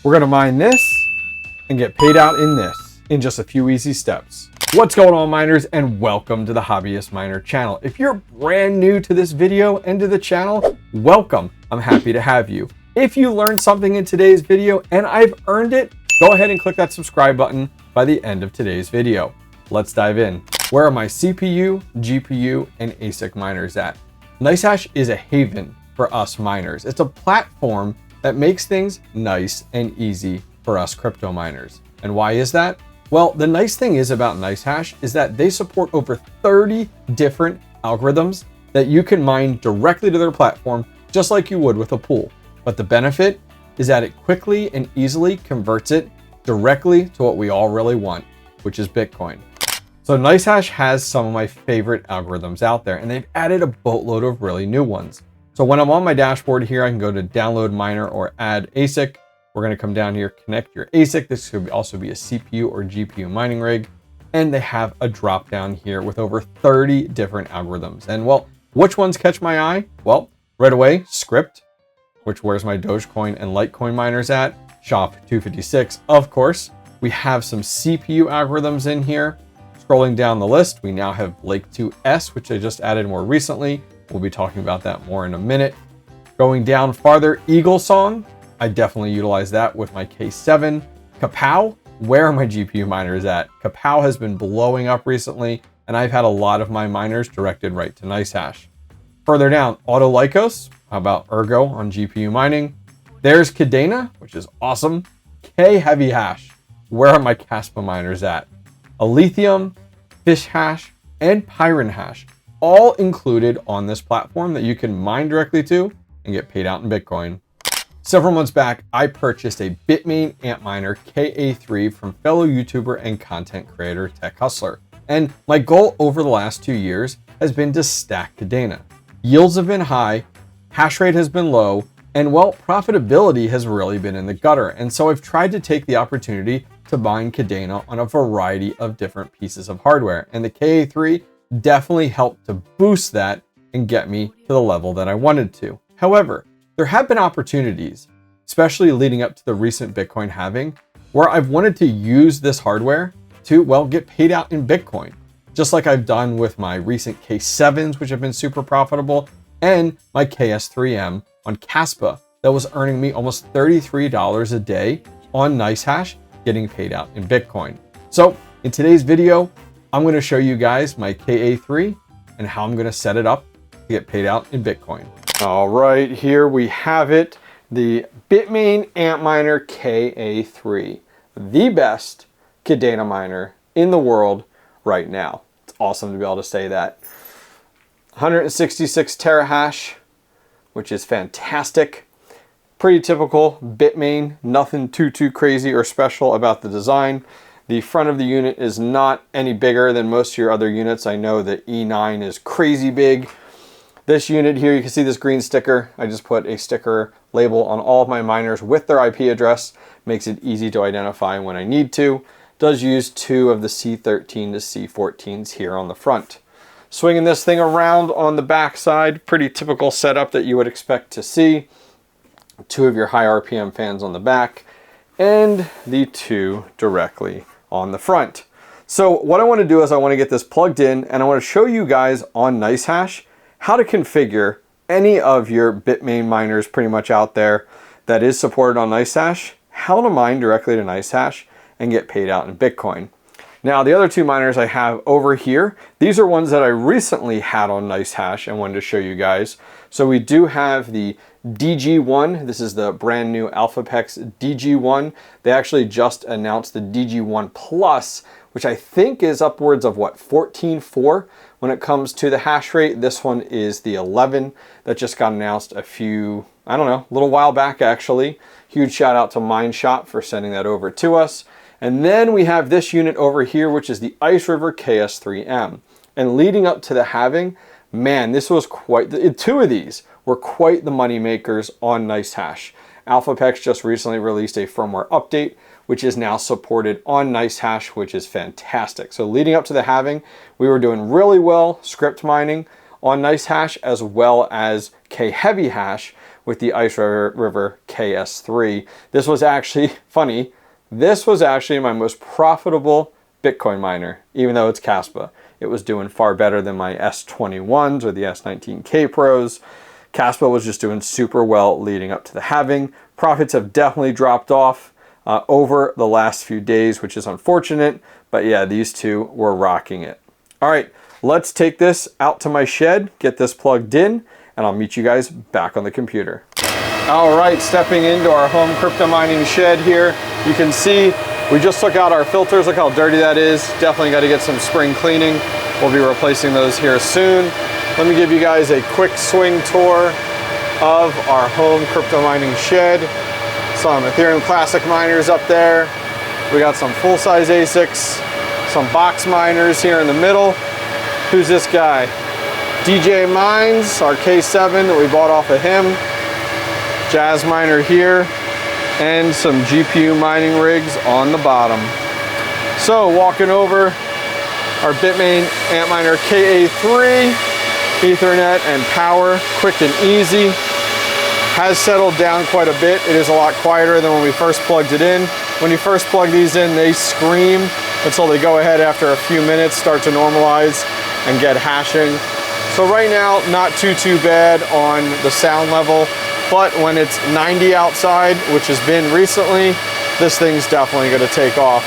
We're gonna mine this and get paid out in this in just a few easy steps. What's going on, miners, and welcome to the Hobbyist Miner channel. If you're brand new to this video and to the channel, welcome. I'm happy to have you. If you learned something in today's video and I've earned it, go ahead and click that subscribe button by the end of today's video. Let's dive in. Where are my CPU, GPU, and ASIC miners at? Nicehash is a haven for us miners. It's a platform that makes things nice and easy for us crypto miners. And why is that? Well, the nice thing is about Nicehash is that they support over 30 different algorithms that you can mine directly to their platform, just like you would with a pool. But the benefit is that it quickly and easily converts it directly to what we all really want, which is Bitcoin. So Nicehash has some of my favorite algorithms out there, and they've added a boatload of really new ones. So when I'm on my dashboard here, I can go to download miner or add ASIC. We're going to come down here, connect your ASIC. This could also be a CPU or GPU mining rig. And they have a drop down here with over 30 different algorithms. And well, which ones catch my eye? Well, right away, Script, which where's my Dogecoin and Litecoin miners at? SHA-256, of course. We have some CPU algorithms in here. Scrolling down the list, we now have 𝐿2S, which I just added more recently. We'll be talking about that more in a minute. Going down farther, 𝐿𝐳𝐷𝐿, I definitely utilize that with my K7. 𝐶𝐶, where are my GPU miners at? 𝐶𝐶 has been blowing up recently, and I've had a lot of my miners directed right to Nicehash. Further down, AutoLycos, how about 𝐟𝐫𝐨𝐬𝐿 on GPU mining? There's Kadena, which is awesome. 𝐾HeavyHash, where are my Kaspa miners at? Aletheium, Fishhash, and PyronHash, all included on this platform that you can mine directly to and get paid out in Bitcoin. Several months back, I purchased a Bitmain Antminer KA3 from fellow YouTuber and content creator 𝐇𝐞𝐥𝐿. And my goal over the last 2 years has been to stack Kadena. Yields have been high, hash rate has been low, and well, profitability has really been in the gutter. And so I've tried to take the opportunity to mine Kadena on a variety of different pieces of hardware. And the KA3 definitely helped to boost that and get me to the level that I wanted to. However, there have been opportunities, especially leading up to the recent Bitcoin halving, where I've wanted to use this hardware to, well, get paid out in Bitcoin, just like I've done with my recent K7s, which have been super profitable, and my KS3M on Kaspa that was earning me almost $33 a day on Nicehash, getting paid out in Bitcoin. So in today's video, I'm going to show you guys my KA3 and how I'm going to set it up to get paid out in Bitcoin. All right, here we have it, the Bitmain Antminer KA3, the best Kadena miner in the world right now. It's awesome to be able to say that. 166 terahash, which is fantastic. Pretty typical Bitmain, nothing too crazy or special about the design. The front of the unit is not any bigger than most of your other units. I know the E9 is crazy big. This unit here, you can see this green sticker. I just put a sticker label on all of my miners with their IP address. Makes it easy to identify when I need to. Does use 2 of the C13 to C14s here on the front. Swinging this thing around on the back side, pretty typical setup that you would expect to see. 2 of your high RPM fans on the back, and the 2 directly on the front. So what I want to do is I want to get this plugged in, and I want to show you guys on Nicehash how to configure any of your Bitmain miners pretty much out there that is supported on Nicehash, how to mine directly to Nicehash and get paid out in Bitcoin. Now, the other 2 miners I have over here, these are ones that I recently had on Nicehash and wanted to show you guys. So we do have the DG1. This is the brand new AlphaPex DG1. They actually just announced the DG1 Plus, which I think is upwards of what, 14.4 when it comes to the hash rate. This one is the 11 that just got announced a few, I don't know, a little while back actually. Huge shout out to MineShop for sending that over to us. And then we have this unit over here, which is the Ice River KS3M. And leading up to the halving, man, this was quite, 2 of these were quite the money makers on Nicehash. AlphaPex just recently released a firmware update, which is now supported on Nicehash, which is fantastic. So leading up to the halving, we were doing really well script mining on Nicehash as well as KHeavyHash, with the Ice River KS3. This was actually funny. This was actually my most profitable Bitcoin miner, even though it's Kaspa. It was doing far better than my S21s or the S19K Pros. Kaspa was just doing super well leading up to the halving. Profits have definitely dropped off over the last few days, which is unfortunate. But yeah, these two were rocking it. All right, let's take this out to my shed, get this plugged in, and I'll meet you guys back on the computer. All right, stepping into our home crypto mining shed here. You can see we just took out our filters. Look how dirty that is. Definitely got to get some spring cleaning. We'll be replacing those here soon. Let me give you guys a quick swing tour of our home crypto mining shed. Some Ethereum Classic miners up there. We got some full-size ASICs, some box miners here in the middle. Who's this guy? DJ Mines, our K7 that we bought off of him. Jazz miner here, and some GPU mining rigs on the bottom. So walking over our Bitmain Antminer KA3, Ethernet and power, quick and easy. Has settled down quite a bit. It is a lot quieter than when we first plugged it in. When you first plug these in, they scream until they go ahead after a few minutes, start to normalize and get hashing. So right now, not too bad on the sound level. But when it's 90 outside, which has been recently, this thing's definitely gonna take off.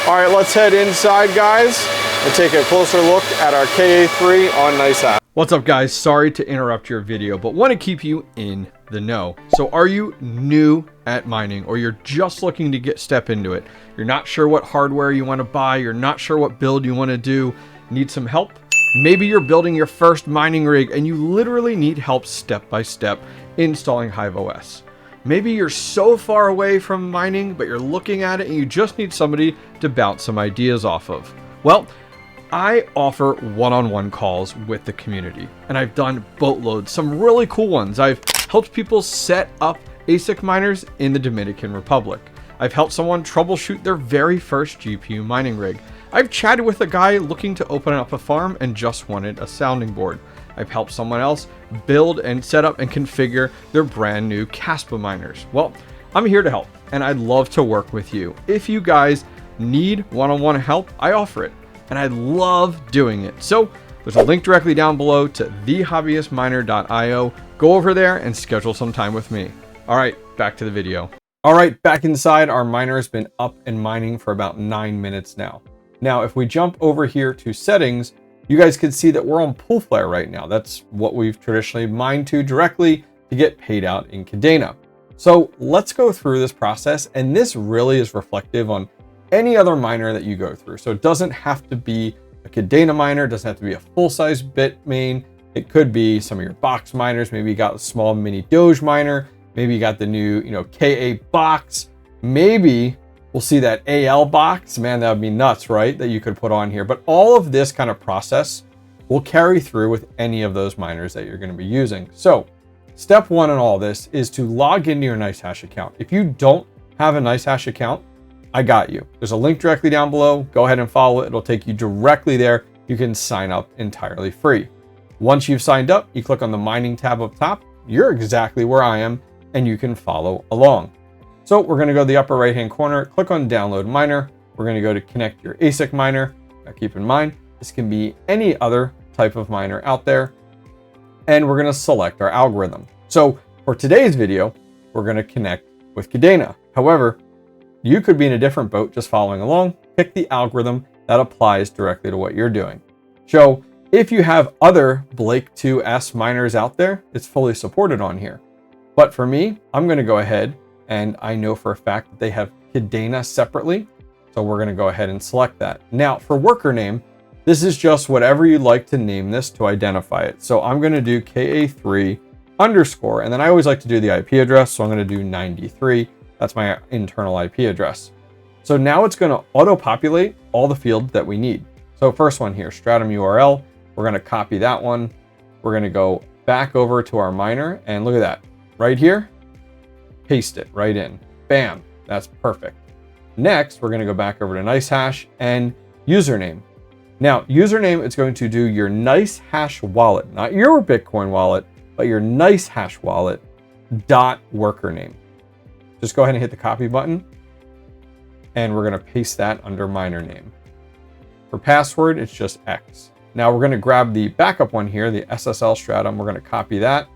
All right, let's head inside, guys, and take a closer look at our KA3 on Nicehash. What's up, guys? Sorry to interrupt your video, but want to keep you in the know. So are you new at mining, or you're just looking to step into it? You're not sure what hardware you want to buy, you're not sure what build you want to do, need some help? Maybe you're building your first mining rig and you literally need help step by step installing HiveOS. Maybe you're so far away from mining, but you're looking at it and you just need somebody to bounce some ideas off of. Well, I offer one-on-one calls with the community, and I've done boatloads, some really cool ones. I've helped people set up ASIC miners in the Dominican Republic. I've helped someone troubleshoot their very first GPU mining rig. I've chatted with a guy looking to open up a farm and just wanted a sounding board. I've helped someone else build and set up and configure their brand new Kaspa miners. Well, I'm here to help, and I'd love to work with you. If you guys need one-on-one help, I offer it, and I love doing it. So there's a link directly down below to thehobbyistminer.io. Go over there and schedule some time with me. All right, back to the video. All right, back inside, our miner has been up and mining for about 9 minutes now. Now, if we jump over here to settings, you guys can see that we're on pool flare right now. That's what we've traditionally mined to directly to get paid out in Kadena. So let's go through this process. And this really is reflective on any other miner that you go through. So it doesn't have to be a Kadena miner, it doesn't have to be a full-size Bitmain. It could be some of your box miners. Maybe you got a small mini Doge miner. Maybe you got the new, KA box. Maybe we'll see that AL box. Man, that would be nuts, right? That you could put on here. But all of this kind of process will carry through with any of those miners that you're going to be using. So step one in all this is to log into your Nicehash account. If you don't have a Nicehash account, I got you. There's a link directly down below. Go ahead and follow it. It'll take you directly there. You can sign up entirely free. Once you've signed up, you click on the mining tab up top. You're exactly where I am, and you can follow along. So we're going to go to the upper right hand corner, click on download miner. We're going to go to connect your ASIC miner. Now keep in mind, this can be any other type of miner out there. And we're going to select our algorithm. So for today's video, we're going to connect with Kadena. However, you could be in a different boat just following along. Pick the algorithm that applies directly to what you're doing. So if you have other Blake 2S miners out there, it's fully supported on here. But for me, I'm going to go ahead, and I know for a fact that they have Kadena separately. So we're going to go ahead and select that. Now for worker name, this is just whatever you'd like to name this to identify it. So I'm going to do KA3 underscore, and then I always like to do the IP address. So I'm going to do 93. That's my internal IP address. So now it's going to auto-populate all the fields that we need. So first one here, stratum URL. We're going to copy that one. We're going to go back over to our miner, and look at that right here. Paste it right in. Bam, that's perfect. Next, we're going to go back over to Nicehash and username. Now, username, it's going to do your Nicehash wallet, not your Bitcoin wallet, but your Nicehash wallet dot worker name. Just go ahead and hit the copy button, and we're going to paste that under miner name. For password, it's just X. Now we're going to grab the backup one here, the SSL stratum. We're going to copy that,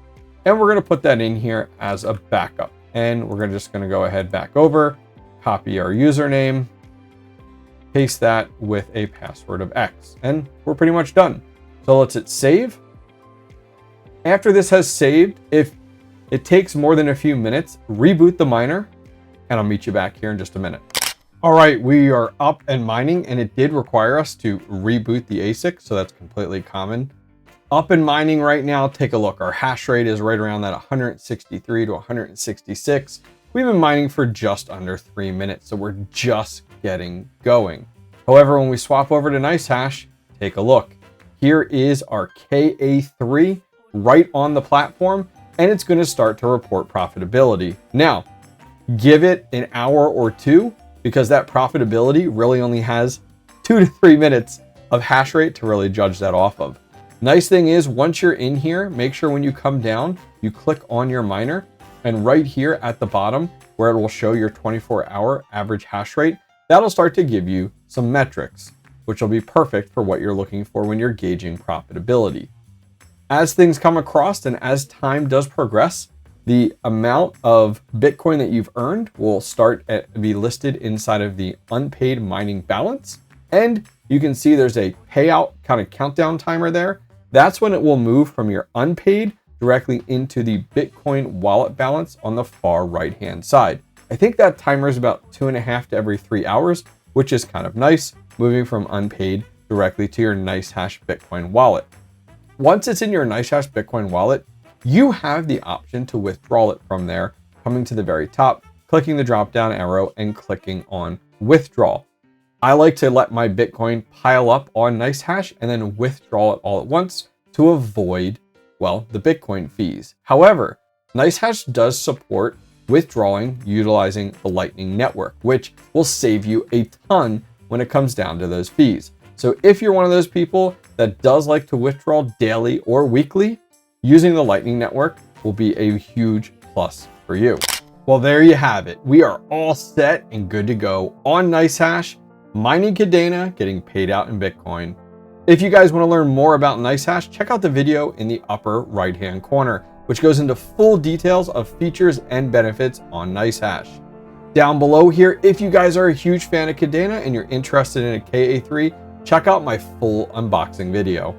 and we're going to put that in here as a backup. And we're just going to go ahead back over, copy our username, paste that with a password of X, and we're pretty much done. So let's hit save. After this has saved, if it takes more than a few minutes, reboot the miner, and I'll meet you back here in just a minute. All right, we are up and mining, and it did require us to reboot the ASIC, so that's completely common. Up and mining right now, take a look. Our hash rate is right around that 163 to 166. We've been mining for just under 3 minutes, so we're just getting going. However, when we swap over to Nicehash, take a look. Here is our KA3 right on the platform, and it's going to start to report profitability. Now, give it an hour or two, because that profitability really only has 2 to 3 minutes of hash rate to really judge that off of. Nice thing is, once you're in here, make sure when you come down, you click on your miner, and right here at the bottom, where it will show your 24-hour average hash rate, that'll start to give you some metrics, which will be perfect for what you're looking for when you're gauging profitability. As things come across and as time does progress, the amount of Bitcoin that you've earned will start to be listed inside of the unpaid mining balance. And you can see there's a payout kind of countdown timer there. That's when it will move from your unpaid directly into the Bitcoin wallet balance on the far right-hand side. I think that timer is about 2.5 to every 3 hours, which is kind of nice, moving from unpaid directly to your Nicehash Bitcoin wallet. Once it's in your Nicehash Bitcoin wallet, you have the option to withdraw it from there, coming to the very top, clicking the drop-down arrow and clicking on withdraw. I like to let my Bitcoin pile up on Nicehash and then withdraw it all at once to avoid, well, the Bitcoin fees. However, Nicehash does support withdrawing utilizing the Lightning network, which will save you a ton when it comes down to those fees. So if you're one of those people that does like to withdraw daily or weekly, using the Lightning network will be a huge plus for you. Well, there you have it. We are all set and good to go on Nicehash, mining Kadena, getting paid out in Bitcoin. If you guys want to learn more about Nicehash, check out the video in the upper right-hand corner, which goes into full details of features and benefits on Nicehash. Down below here, if you guys are a huge fan of Kadena and you're interested in a KA3, check out my full unboxing video.